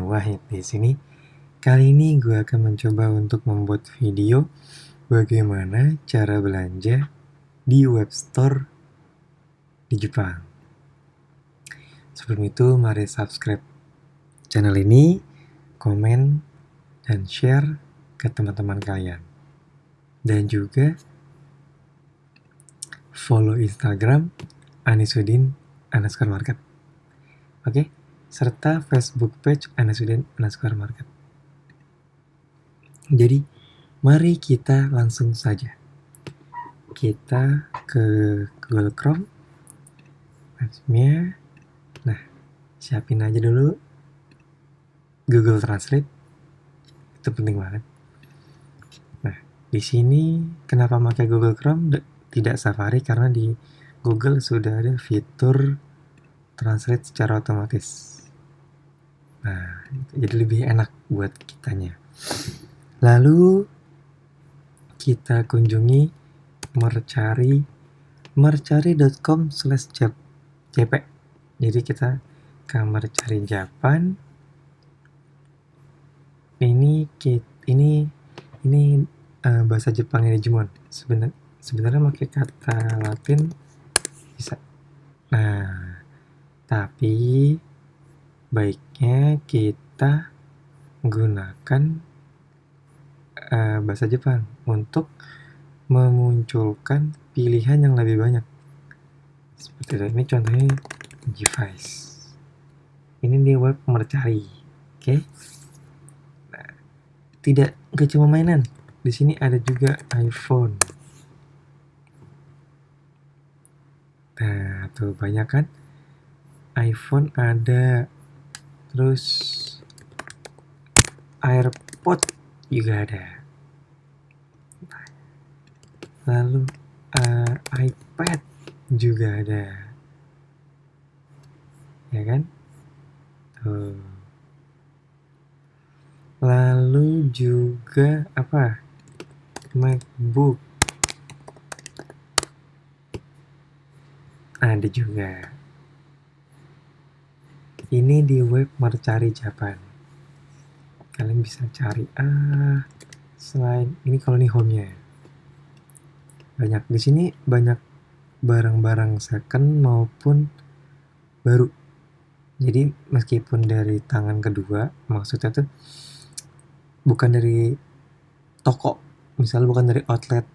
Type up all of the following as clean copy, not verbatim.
Wahid di sini. Kali ini gue akan mencoba untuk membuat video bagaimana cara belanja di web store di Jepang. Sebelum itu, mari subscribe channel ini, komen, dan share ke teman-teman kalian. Dan juga follow Instagram Anisudin_market. Oke? Serta Facebook page Anisudin_market. Jadi, mari kita langsung saja. Kita ke Google Chrome. Maksudnya, nah, siapin aja dulu Google Translate. Itu penting banget. Nah, di sini kenapa pakai Google Chrome tidak Safari, karena di Google sudah ada fitur translate secara otomatis. Nah, jadi lebih enak buat kitanya. Lalu kita kunjungi mercari.com/jp. Jadi kita ke Mercari Japan. Ini bahasa Jepangnya Digimon. Sebenarnya pakai kata Latin bisa. Nah, tapi baiknya kita gunakan bahasa Jepang untuk memunculkan pilihan yang lebih banyak. Seperti ini contohnya G-Vice. Ini di web Mercari. Oke. Nah, nggak cuma mainan. Di sini ada juga iPhone. Nah, tuh banyak kan? iPhone ada. Terus AirPod juga ada. Lalu iPad juga ada. Ya kan? Tuh. Lalu juga apa? MacBook. Ada juga. Ini di web Mercari Japan. Kalian bisa cari selain ini, kalau ini home-nya. Banyak di sini, banyak barang-barang second maupun baru. Jadi meskipun dari tangan kedua, maksudnya tuh bukan dari toko, misalnya bukan dari outlet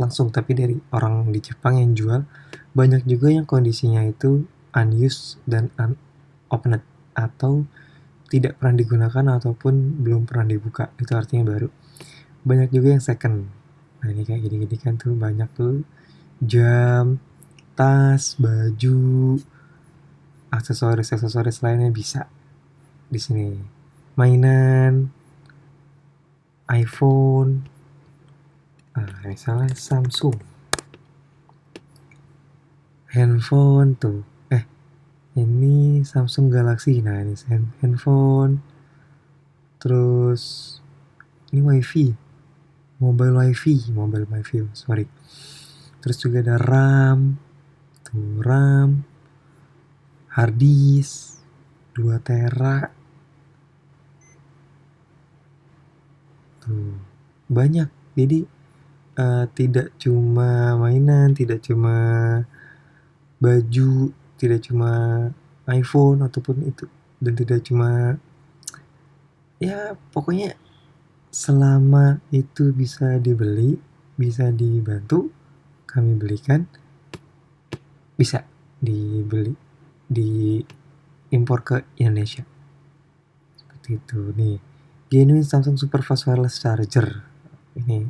langsung, tapi dari orang di Jepang yang jual. Banyak juga yang kondisinya itu unused dan unopened, atau tidak pernah digunakan ataupun belum pernah dibuka. Itu artinya baru. Banyak juga yang second. Nah, ini kayak gini-gini kan tuh banyak tuh. Jam, tas, baju, aksesoris lainnya bisa di sini. Mainan, iPhone, misalnya Samsung, handphone tuh. Ini Samsung Galaxy. Nah, ini handphone. Terus ini mobile wifi. Sorry. Terus juga ada RAM, hard disk 2 tera. Tuh, banyak. Jadi tidak cuma mainan, tidak cuma baju, tidak cuma iPhone ataupun itu, dan tidak cuma, ya pokoknya selama itu bisa dibeli, bisa dibantu, kami belikan, bisa dibeli, diimpor ke Indonesia. Seperti itu nih. Genuine Samsung Superfast Wireless Charger. Ini.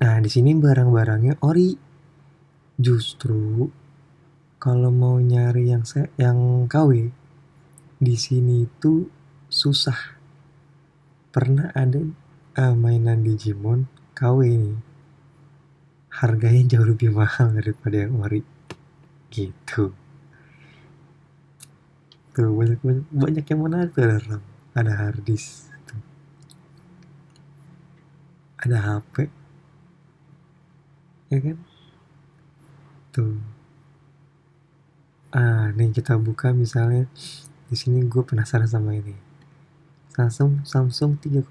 Nah, di sini barang-barangnya ori. Justru kalau mau nyari yang KW di sini itu susah. Pernah ada mainan Digimon KW ini, harganya jauh lebih mahal daripada yang ori. Gitu. Tuh banyak yang menarik tuh. Ada RAM, ada hard disk, tuh. Ada HP, ya kan? Tuh. Nih kita buka misalnya di sini gue penasaran sama ini. Samsung 3,5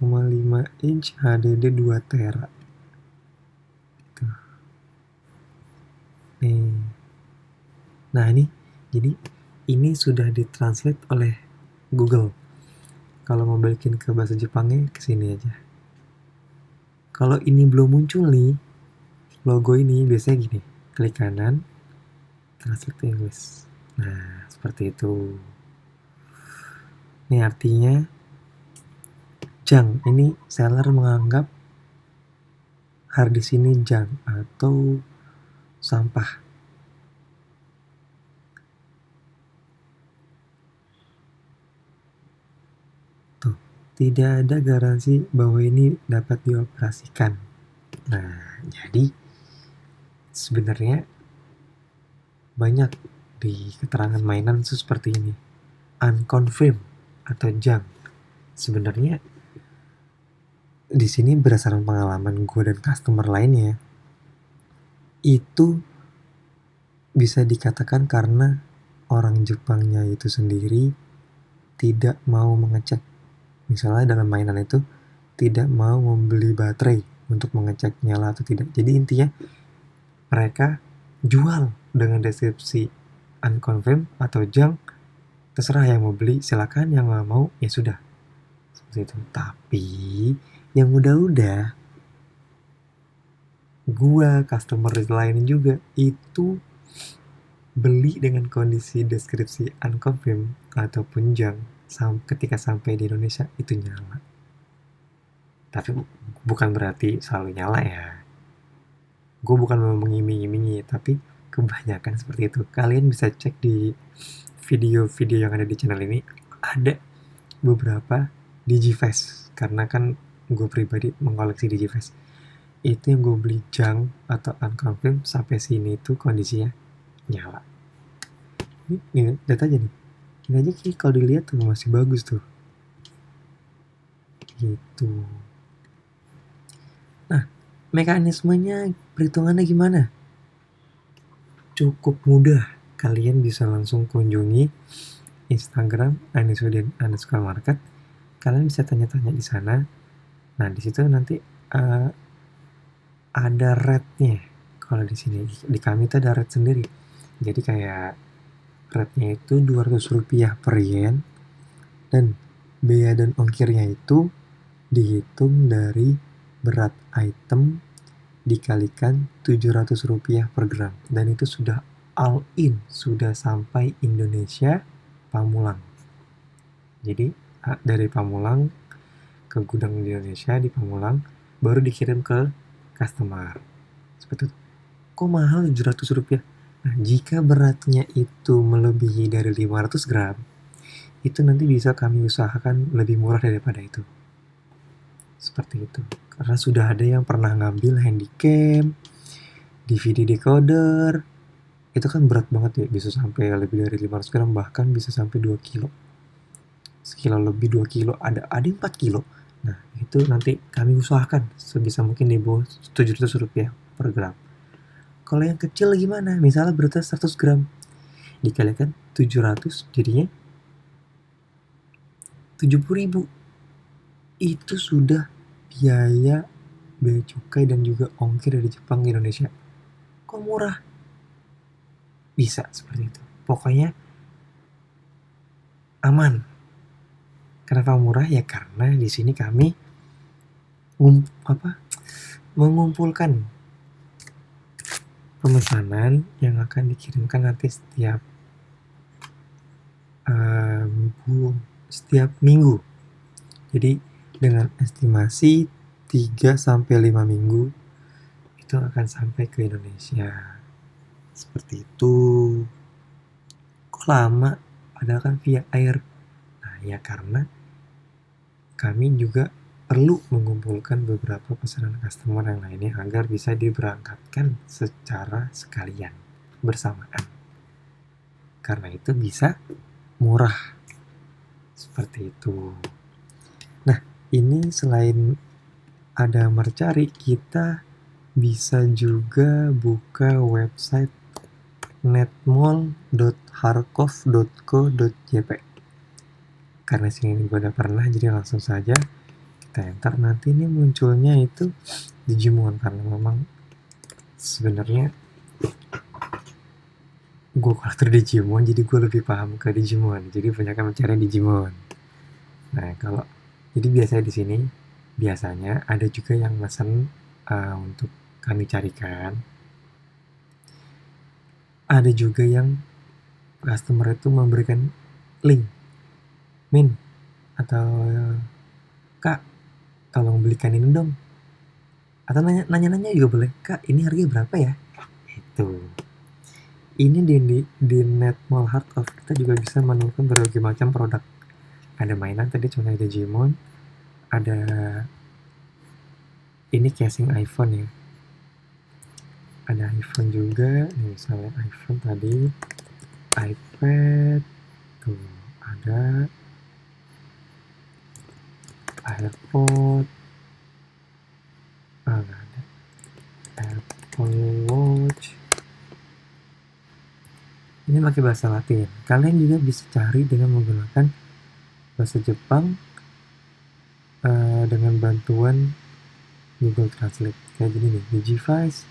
inch HDD 2 tera. Tuh. Nih. Nah ini, jadi ini sudah ditranslate oleh Google. Kalau mau balikin ke bahasa Jepangnya, kesini aja. Kalau ini belum muncul nih, logo ini biasanya gini, klik kanan, translate to English. Nah, seperti itu. Ini artinya, junk. Ini seller menganggap harddisk ini junk atau sampah. Tuh, tidak ada garansi bahwa ini dapat dioperasikan. Nah, jadi sebenarnya banyak di keterangan mainan seperti ini. Unconfirmed atau junk. Sebenarnya di sini berdasarkan pengalaman gue dan customer lainnya, itu bisa dikatakan karena orang Jepangnya itu sendiri tidak mau mengecek. Misalnya dalam mainan itu tidak mau membeli baterai untuk mengecek nyala atau tidak. Jadi intinya mereka jual dengan deskripsi unconfirmed atau junk. Terserah yang mau beli silakan, yang nggak mau ya sudah, seperti itu. Tapi yang udah gua customer lain juga itu beli dengan kondisi deskripsi unconfirmed ataupun junk. Ketika sampai di Indonesia itu nyala. Tapi bukan berarti selalu nyala ya. Gue bukan mau mengiming-imingi, tapi kebanyakan seperti itu. Kalian bisa cek di video-video yang ada di channel ini, ada beberapa Digivice, karena kan gue pribadi mengoleksi Digivice. Itu yang gue beli junk atau unconfirmed sampai sini tuh kondisinya nyala. Ini lihat aja nih, ini aja kalau dilihat tuh masih bagus tuh gitu. Nah, mekanismenya, perhitungannya gimana? Cukup mudah. Kalian bisa langsung kunjungi Instagram @anisudin_market. Kalian bisa tanya-tanya di sana. Nah, di situ nanti ada rate-nya. Kalau di sini di kami tuh ada rate sendiri. Jadi kayak rate-nya itu Rp200 per yen, dan bea dan ongkirnya itu dihitung dari berat item dikalikan Rp700 per gram, dan itu sudah all in, sudah sampai Indonesia Pamulang. Jadi dari Pamulang ke gudang di Indonesia di Pamulang baru dikirim ke customer. Seperti itu. Kok mahal Rp700? Nah, jika beratnya itu melebihi dari 500 gram, itu nanti bisa kami usahakan lebih murah daripada itu. Seperti itu. Karena sudah ada yang pernah ngambil handycam, DVD decoder, itu kan berat banget ya, bisa sampai lebih dari 500 gram, bahkan bisa sampai 2 kilo. Sekilo lebih 2 kilo, ada 4 kilo. Nah, itu nanti kami usahakan sebisa mungkin di bawah Rp700 per gram. Kalau yang kecil gimana? Misalnya beratnya 100 gram, dikalikan 700 jadinya 70.000. Itu sudah biaya cukai dan juga ongkir dari Jepang ke Indonesia. Kok murah? Bisa seperti itu. Pokoknya aman. Kenapa murah? Ya karena di sini kami mengumpulkan pemesanan yang akan dikirimkan nanti setiap minggu. Jadi dengan estimasi 3-5 minggu itu akan sampai ke Indonesia. Seperti itu. Kok lama? Padahal kan via air. Nah, ya karena kami juga perlu mengumpulkan beberapa pesanan customer yang lainnya agar bisa diberangkatkan secara sekalian bersamaan. Karena itu bisa murah. Seperti itu. Nah, ini selain ada Mercari, kita bisa juga buka website netmall.harkov.co.jp. karena sini gue udah pernah, jadi langsung saja kita enter. Nanti ini munculnya itu Digimon, karena memang sebenarnya gue kolektor Digimon, jadi gue lebih paham ke Digimon, jadi banyak yang mencari Digimon. Nah kalau jadi biasanya di sini biasanya ada juga yang mesen untuk kami carikan. Ada juga yang customer itu memberikan link, Min atau Kak, tolong belikan ini dong. Atau nanya-nanya juga boleh, Kak ini harganya berapa ya? Itu. Ini di Netmall Heart of kita juga bisa menemukan berbagai macam produk. Ada mainan tadi contohnya Digimon, ada ini casing iPhone ya. Ada iPhone juga, nih misalnya iPhone tadi, iPad, tuh ada AirPod, nggak ada, Apple Watch. Ini pakai bahasa Latin. Kalian juga bisa cari dengan menggunakan bahasa Jepang dengan bantuan Google Translate. Kayak gini nih, Digivice.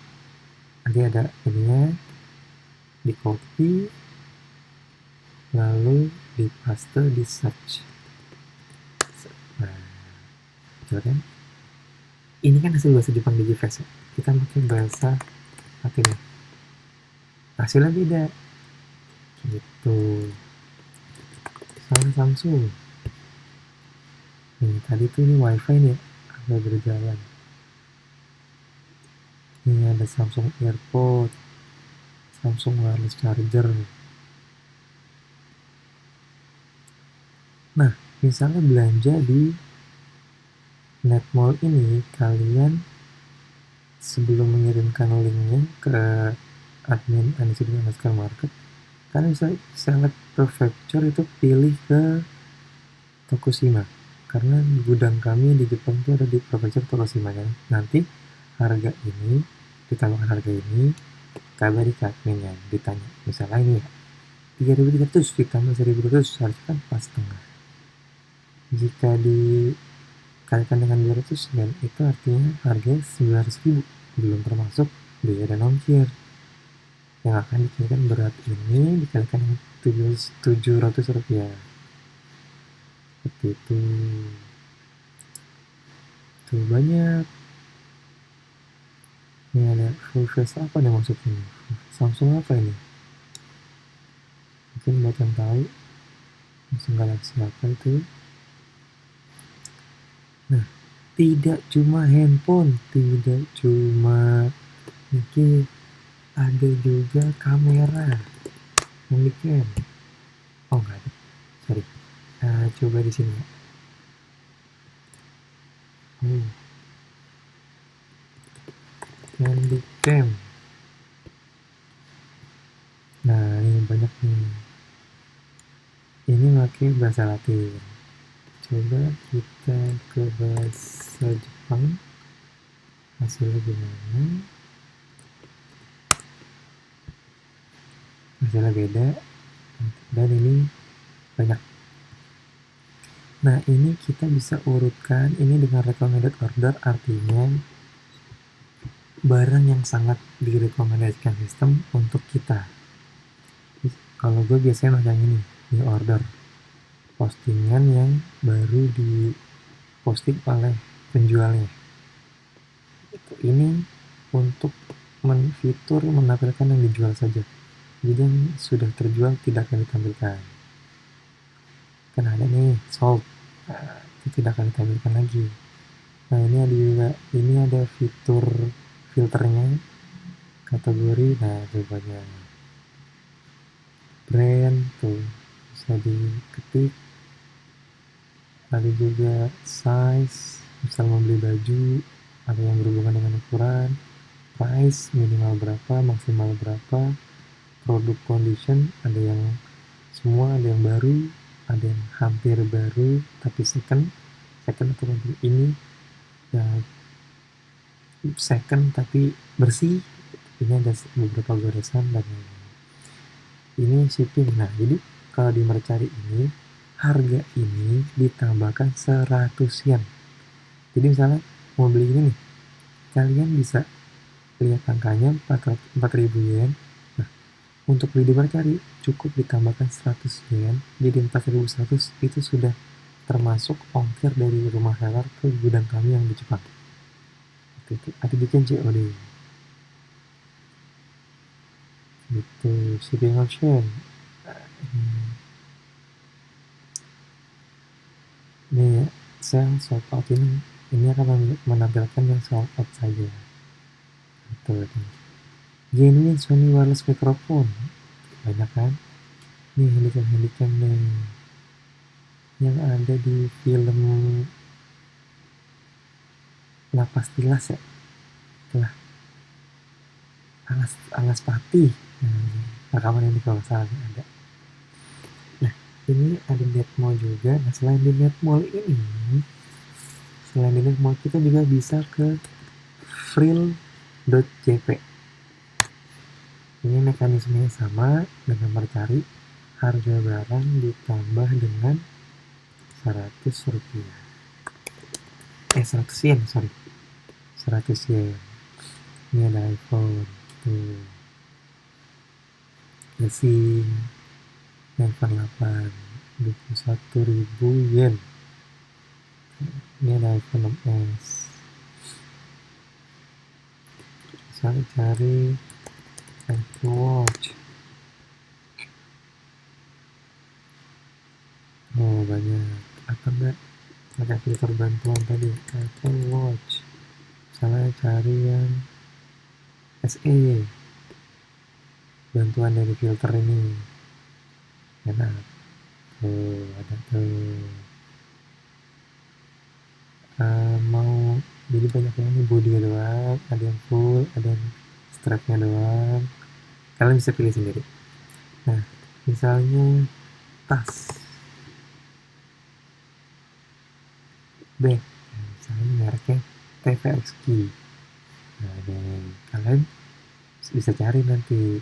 Nanti ada ininya, di copy, lalu di paste, di search. Nah, gitu kan? Ini kan hasil bahasa Jepang Digivice ya. Kita pakai bahasa Latin ya. Hasilnya beda. Gitu. Sama Samsung. Nih, tadi tuh ini wifi nih, agak berjalan. Ini ada Samsung AirPod, Samsung wireless charger. Nah, misalnya belanja di Netmall ini, kalian sebelum mengirimkan linknya ke admin @market, kalian bisa select prefecture, itu pilih ke Tokushima, karena gudang kami di Jepang itu ada di prefecture Tokushima. Nanti harga ini, ditambahkan harga ini, kabari ke adminnya, ditanya misalnya ini ya 3.300 ditambah 1.200, harusnya kan pas tengah. Jika dikalikan dengan 200, dan itu artinya harganya 900.000, belum termasuk biaya dan ongkir. Yang akan dikirimkan berat ini dikalikan dengan 700 rupiah. Seperti itu. Tuh banyak. Ini ada full face apa nih maksudnya? Samsung apa ini? Mungkin buat yang tahu, Samsung Galaxy apa itu? Nah, tidak cuma handphone, tidak cuma ini, ada juga kamera, handycam. Oh nggak ada, sorry. Coba di sini ya. Handycam. Nah ini banyak nih. Ini pakai bahasa Latin. Coba kita ke bahasa Jepang, hasilnya gimana? Hasilnya beda, dan ini banyak. Nah ini kita bisa urutkan ini dengan recommended order, artinya barang yang sangat direkomendasikan sistem untuk kita. Kalau gue biasanya macam ini order postingan yang baru di posting oleh penjualnya. Ini untuk fitur menampilkan yang dijual saja, jadi yang sudah terjual tidak akan ditampilkan. Kan ada nih sold, itu tidak akan ditampilkan lagi. Nah ini ada juga, ini ada fitur filternya, kategori. Nah itu banyak brand tuh bisa diketik. Ada juga size, misal membeli baju, ada yang berhubungan dengan ukuran, price, minimal berapa, maksimal berapa, produk condition, ada yang semua, ada yang baru, ada yang hampir baru tapi second atau ini ya second tapi bersih. Ini ada beberapa goresan dan ini shipping. Nah jadi kalau di Mercari ini harga ini ditambahkan 100 yen. Jadi misalnya mau beli ini nih, kalian bisa lihat angkanya 4.000 yen. Nah, untuk beli di Mercari cukup ditambahkan 100 yen, jadi 4.100 itu sudah termasuk ongkir dari rumah seller ke gudang kami yang di Jepang. Itu ada bikin COD gitu, shipping option. Nih saya sold out ini akan menampilkan yang sold out saja gitu. Genuine Sony wireless microphone banyak kan, nih handycam nih yang ada di film Lapas Tilas ya, itulah Alas Pati. Rekaman ini kalau salah ada. Nah ini ada Netmall juga. Nah selain di Netmall kita juga bisa ke Frill.jp. Ini mekanismenya sama dengan Mercari, harga barang ditambah dengan 100 rupiah. 100 yen, sorry. 100 yen. Ini ada iPhone. Tuh. Mesin iPhone 8. 21.000 yen. Ini ada iPhone 6s. Misalnya cari Apple Watch. Oh banyak. Atau enggak pakai filter bantuan tadi, Apple Watch. Misalnya cari yang SE, bantuan dari filter ini enak. Tuh ada tuh. Mau jadi banyak yang ini, body doang, ada yang full, ada yang strapnya doang, kalian bisa pilih sendiri. Nah misalnya tas bag, misalnya mereknya TVXQ. Nah kalian bisa cari nanti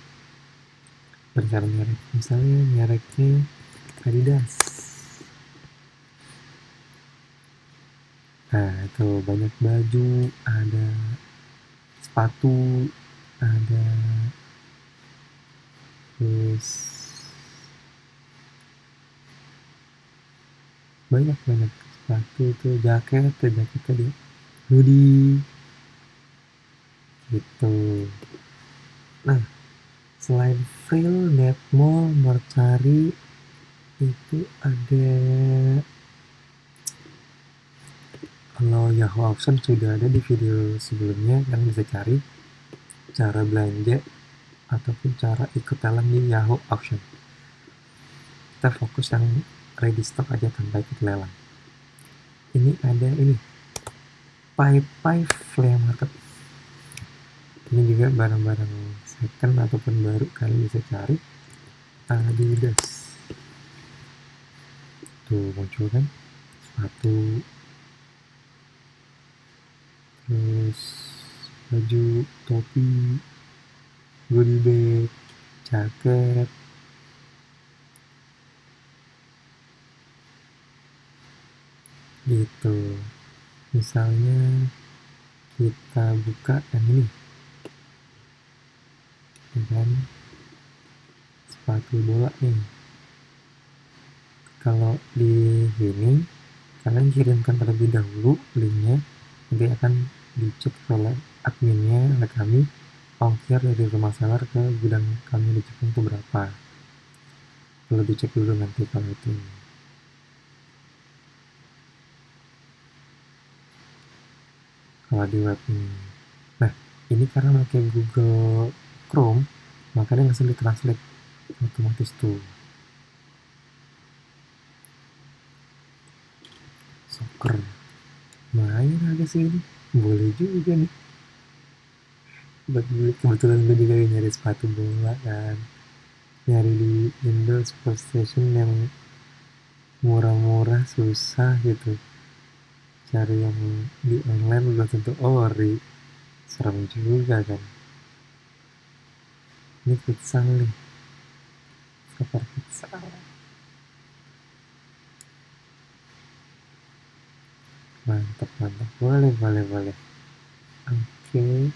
berdasarkan merek, misalnya mereknya Adidas. Nah itu banyak baju, ada sepatu, ada terus banyak sepatu itu, jaket tadi, hoodie gitu. Nah selain Frill, Netmall, Mercari itu ada, kalau Yahoo Auction sudah ada di video sebelumnya, kalian bisa cari cara belanja ataupun cara ikut lelang di Yahoo Auction. Kita fokus yang ready stock aja tanpa ikut lelang. Ini ada Pai Flea Market. Ini juga barang-barang second ataupun baru, kalian bisa cari. Adidas tuh muncul kan, sepatu, terus baju, topi, goodie bag, jaket gitu. Misalnya kita buka yang ini kan, sepatu bola nih. Kalau di sini kalian kirimkan terlebih dahulu linknya, nanti akan dicek oleh adminnya, oleh kami, ongkir dari rumah seller ke gudang kami di Jepang itu berapa. Perlu dicek dulu nanti kalau itu. Kalau di web ini. Nah ini karena pakai Google Chrome, makanya ngasih translate otomatis tuh. Soccer main harga segini, boleh juga nih buat beli. Kebetulan gue juga nyari sepatu bola kan, nyari di Indo Sports Station yang murah-murah susah gitu, cari yang di online belum tentu ori, serem juga kan. Ini futsal nih, cover futsal. Mantap. Boleh. Oke.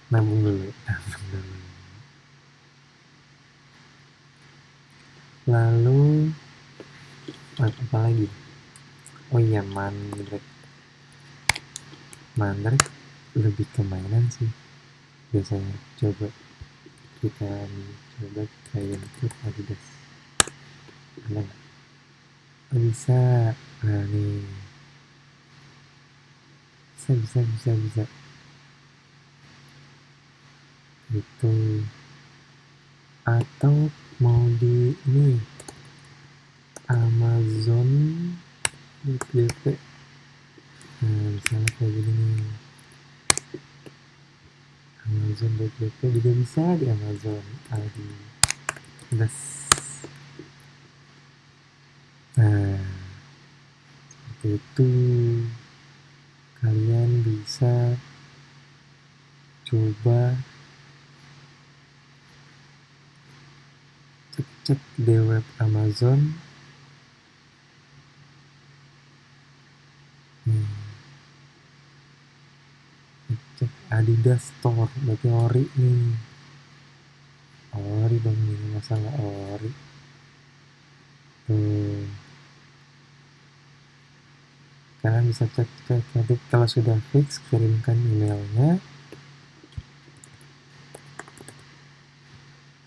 Nabung dulu. Lalu apa lagi? Oh iya, Mandrake lebih ke mainan sih biasanya. Coba kita coba kayak untuk Adidas. Ada nggak? Oh, bisa. Nah nih, bisa. Itu. Atau mau di ini Amazon WP. Nah, misalnya kayak gini nih. Amazon WP juga bisa di Amazon Adidas. Nah, seperti itu. Kalian bisa coba cek di web Amazon. Cek Adidas Store, berarti ori nih. Ori dong nih, masa nggak ori? Tuh. Kalian bisa cek nanti kalau sudah fix, kirimkan emailnya.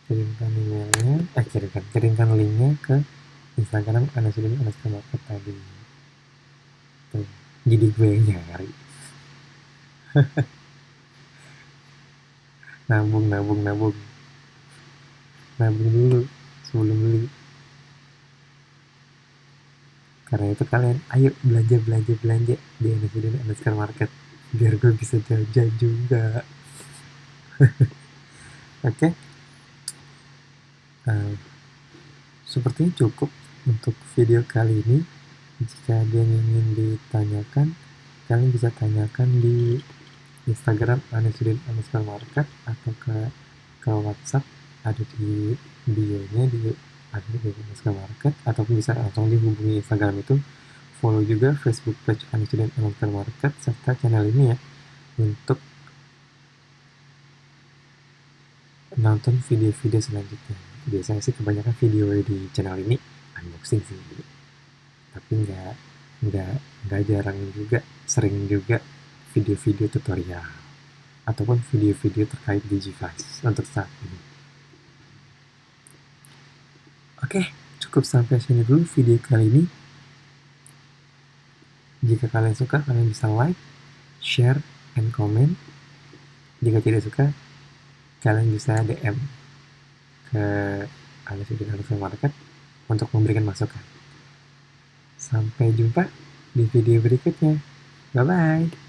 Kirimkan linknya ke Instagram @market tadi. Tuh. Jadi gue yang nyari. Nabung dulu sebelum beli. Karena itu kalian ayo belanja di @market biar gue bisa jajan juga. Oke. Sepertinya cukup untuk video kali ini. Jika ada yang ingin ditanyakan, kalian bisa tanyakan di Instagram @market atau ke WhatsApp, ada di bio-nya di @market, ataupun bisa langsung dihubungi Instagram itu. Follow juga Facebook page market serta channel ini ya, untuk nonton video-video selanjutnya. Biasanya sih kebanyakan video di channel ini unboxing sih, tapi nggak jarang juga, sering juga video-video tutorial ataupun video-video terkait Digivice untuk saat ini. Oke, cukup sampai sini dulu video kali ini. Jika kalian suka, kalian bisa like, share, and comment. Jika tidak suka, kalian bisa DM ke @market untuk memberikan masukan. Sampai jumpa di video berikutnya. Bye-bye.